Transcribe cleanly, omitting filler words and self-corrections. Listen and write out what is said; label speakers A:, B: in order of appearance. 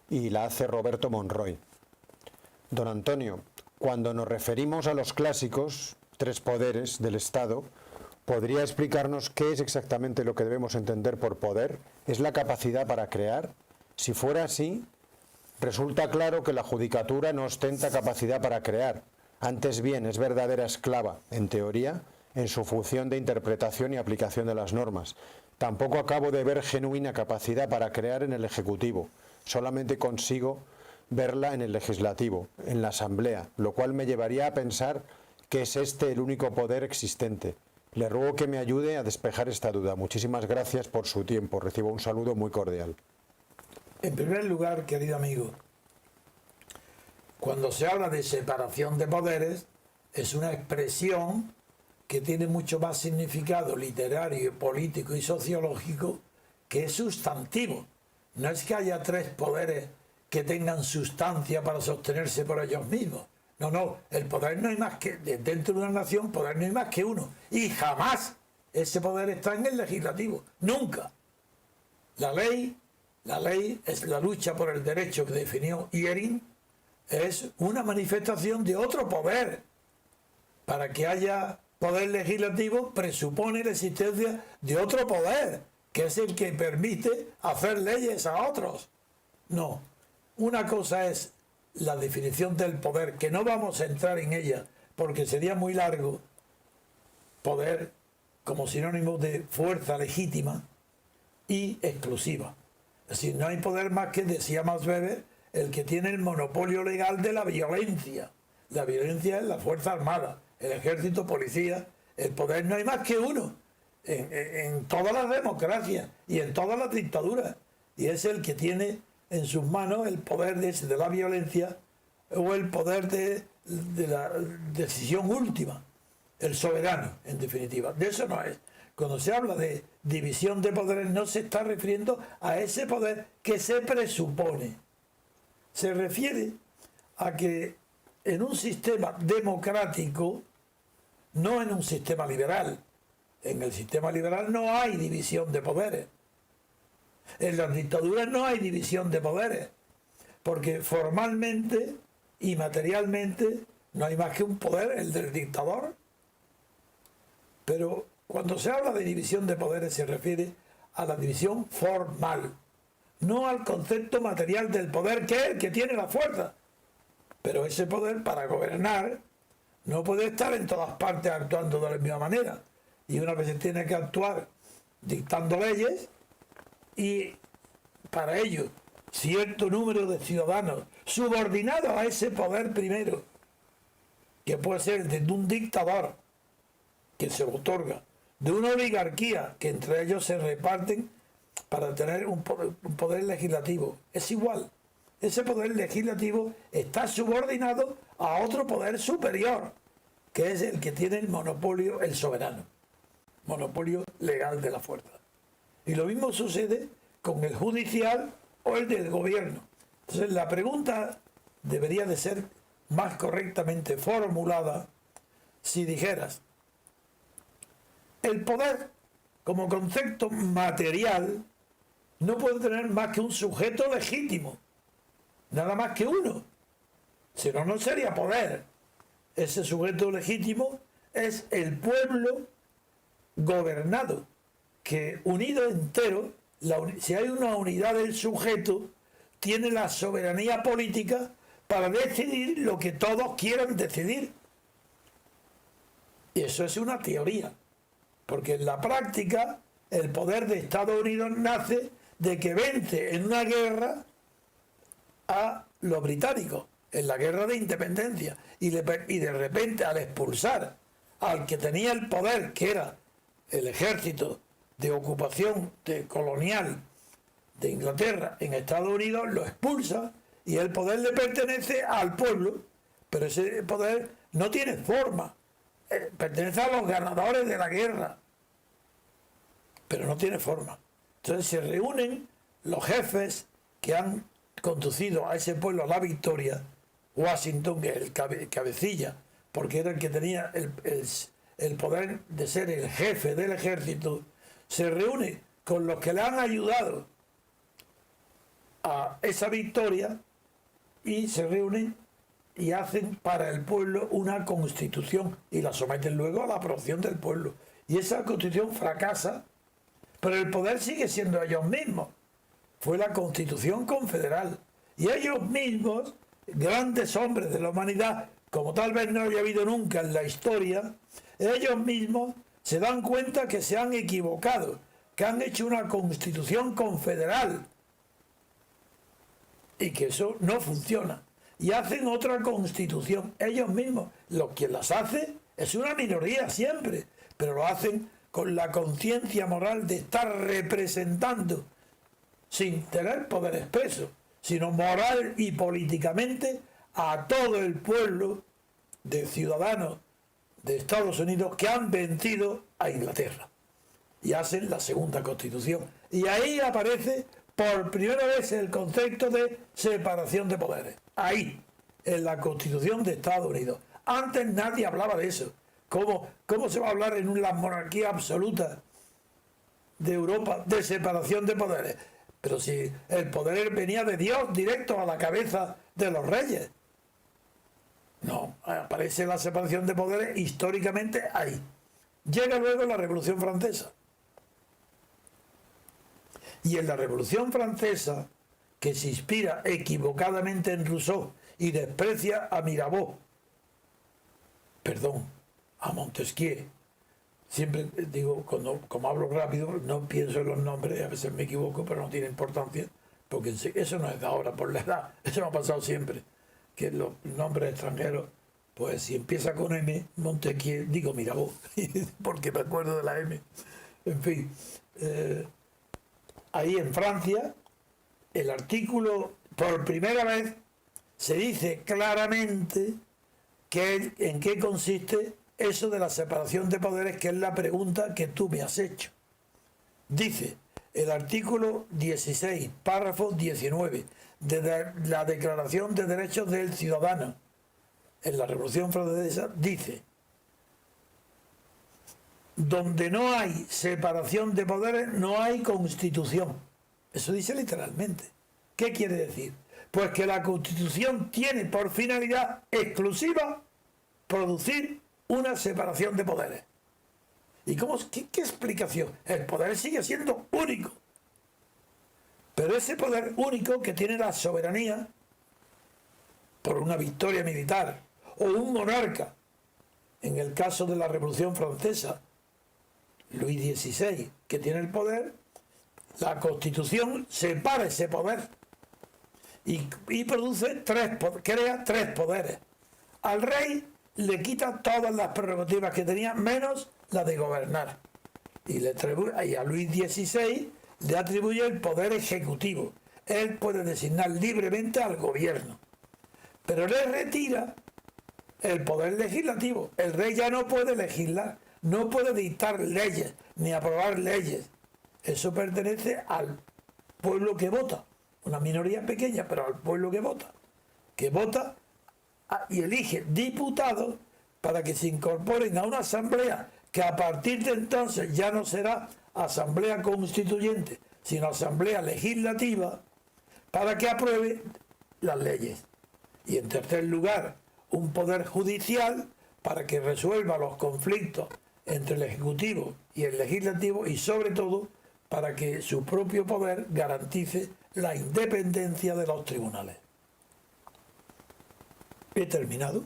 A: y la hace Roberto Monroy. Don Antonio, cuando nos referimos a los clásicos, tres poderes del Estado, ¿podría explicarnos qué es exactamente lo que debemos entender por poder? ¿Es la capacidad para crear? Si fuera así, resulta claro que la judicatura no ostenta capacidad para crear. Antes bien, es verdadera esclava, en teoría, en su función de interpretación y aplicación de las normas. Tampoco acabo de ver genuina capacidad para crear en el Ejecutivo. Solamente consigo verla en el Legislativo, en la Asamblea, lo cual me llevaría a pensar que es este el único poder existente. Le ruego que me ayude a despejar esta duda. Muchísimas gracias por su tiempo. Recibo un saludo muy cordial.
B: En primer lugar, querido amigo, cuando se habla de separación de poderes, es una expresión que tiene mucho más significado literario, político y sociológico que es sustantivo. No es que haya tres poderes que tengan sustancia para sostenerse por ellos mismos. No, no, el poder no hay más que, dentro de una nación, poder no hay más que uno. Y jamás ese poder está en el legislativo, nunca. La ley es la lucha por el derecho que definió Iering, es una manifestación de otro poder. Para que haya poder legislativo presupone la existencia de otro poder, que es el que permite hacer leyes a otros. No, una cosa es la definición del poder, que no vamos a entrar en ella porque sería muy largo. Poder como sinónimo de fuerza legítima y exclusiva. Es decir, no hay poder más que, decía Max Weber, el que tiene el monopolio legal de la violencia. La violencia es la fuerza armada, el ejército, policía. El poder no hay más que uno en todas las democracias y en todas las dictaduras. Y es el que tiene en sus manos el poder de la violencia o el poder de la decisión última, el soberano, en definitiva. De eso no es. Cuando se habla de división de poderes no se está refiriendo a ese poder que se presupone. Se refiere a que en un sistema democrático, no en un sistema liberal, en el sistema liberal no hay división de poderes. En las dictaduras no hay división de poderes, porque formalmente y materialmente no hay más que un poder, el del dictador. Pero cuando se habla de división de poderes se refiere a la división formal, no al concepto material del poder, que es el que tiene la fuerza. Pero ese poder, para gobernar, no puede estar en todas partes actuando de la misma manera. Y una vez tiene que actuar dictando leyes, y para ello cierto número de ciudadanos subordinados a ese poder primero, que puede ser de un dictador que se otorga, de una oligarquía que entre ellos se reparten para tener un poder legislativo. Es igual, ese poder legislativo está subordinado a otro poder superior, que es el que tiene el monopolio, el soberano, monopolio legal de la fuerza. Y lo mismo sucede con el judicial o el del gobierno. Entonces la pregunta debería de ser más correctamente formulada si dijeras: el poder como concepto material no puede tener más que un sujeto legítimo, nada más que uno, si no, no sería poder. Ese sujeto legítimo es el pueblo gobernado, que unido entero, si hay una unidad del sujeto, tiene la soberanía política para decidir lo que todos quieran decidir. Y eso es una teoría, porque en la práctica el poder de Estados Unidos nace de que vence en una guerra a los británicos, en la guerra de independencia, y de repente, al expulsar al que tenía el poder, que era el ejército de ocupación colonial de Inglaterra en Estados Unidos, lo expulsa y el poder le pertenece al pueblo, pero ese poder no tiene forma, pertenece a los ganadores de la guerra, pero no tiene forma. Entonces se reúnen los jefes que han conducido a ese pueblo a la victoria. Washington, que es el cabecilla, porque era el que tenía el poder de ser el jefe del ejército, se reúne con los que le han ayudado a esa victoria y se reúnen y hacen para el pueblo una constitución y la someten luego a la aprobación del pueblo. Y esa constitución fracasa, pero el poder sigue siendo ellos mismos. Fue la constitución confederal. Y ellos mismos, grandes hombres de la humanidad, como tal vez no haya habido nunca en la historia, ellos mismos se dan cuenta que se han equivocado, que han hecho una constitución confederal y que eso no funciona. Y hacen otra constitución. Ellos mismos, quien las hace es una minoría siempre, pero lo hacen con la conciencia moral de estar representando, sin tener poder expreso, sino moral y políticamente, a todo el pueblo de ciudadanos de Estados Unidos que han vencido a Inglaterra. Y hacen la segunda constitución. Y ahí aparece por primera vez el concepto de separación de poderes. Ahí, en la Constitución de Estados Unidos. Antes nadie hablaba de eso. ¿Cómo se va a hablar en una monarquía absoluta de Europa de separación de poderes? Pero si el poder venía de Dios directo a la cabeza de los reyes. No, aparece la separación de poderes históricamente ahí. Llega luego la Revolución Francesa. Y en la Revolución Francesa, que se inspira equivocadamente en Rousseau y desprecia a Mirabeau, a Montesquieu. Siempre digo, como hablo rápido, no pienso en los nombres, a veces me equivoco, pero no tiene importancia, porque eso no es de ahora, por la edad, eso me ha pasado siempre, que los nombres extranjeros, pues si empieza con M, Montesquieu, digo Mirabeau, porque me acuerdo de la M. En fin, ahí en Francia, el artículo, por primera vez, se dice claramente en qué consiste eso de la separación de poderes, que es la pregunta que tú me has hecho. Dice el artículo 16, párrafo 19, de la Declaración de Derechos del Ciudadano, en la Revolución Francesa, dice: donde no hay separación de poderes, no hay constitución. Eso dice literalmente. ¿Qué quiere decir? Pues que la Constitución tiene por finalidad exclusiva producir una separación de poderes. ¿Y qué explicación? El poder sigue siendo único. Pero ese poder único que tiene la soberanía por una victoria militar o un monarca, en el caso de la Revolución Francesa, Luis XVI, que tiene el poder, la Constitución separa ese poder y produce crea tres poderes. Al rey le quita todas las prerrogativas que tenía, menos la de gobernar. Y a Luis XVI le atribuye el poder ejecutivo. Él puede designar libremente al gobierno, pero le retira el poder legislativo. El rey ya no puede legislar, no puede dictar leyes, ni aprobar leyes. Eso pertenece al pueblo que vota, una minoría pequeña, pero al pueblo que vota y elige diputados para que se incorporen a una asamblea que a partir de entonces ya no será asamblea constituyente, sino asamblea legislativa, para que apruebe las leyes. Y en tercer lugar, un poder judicial para que resuelva los conflictos entre el Ejecutivo y el Legislativo, y sobre todo para que su propio poder garantice la independencia de los tribunales. He terminado.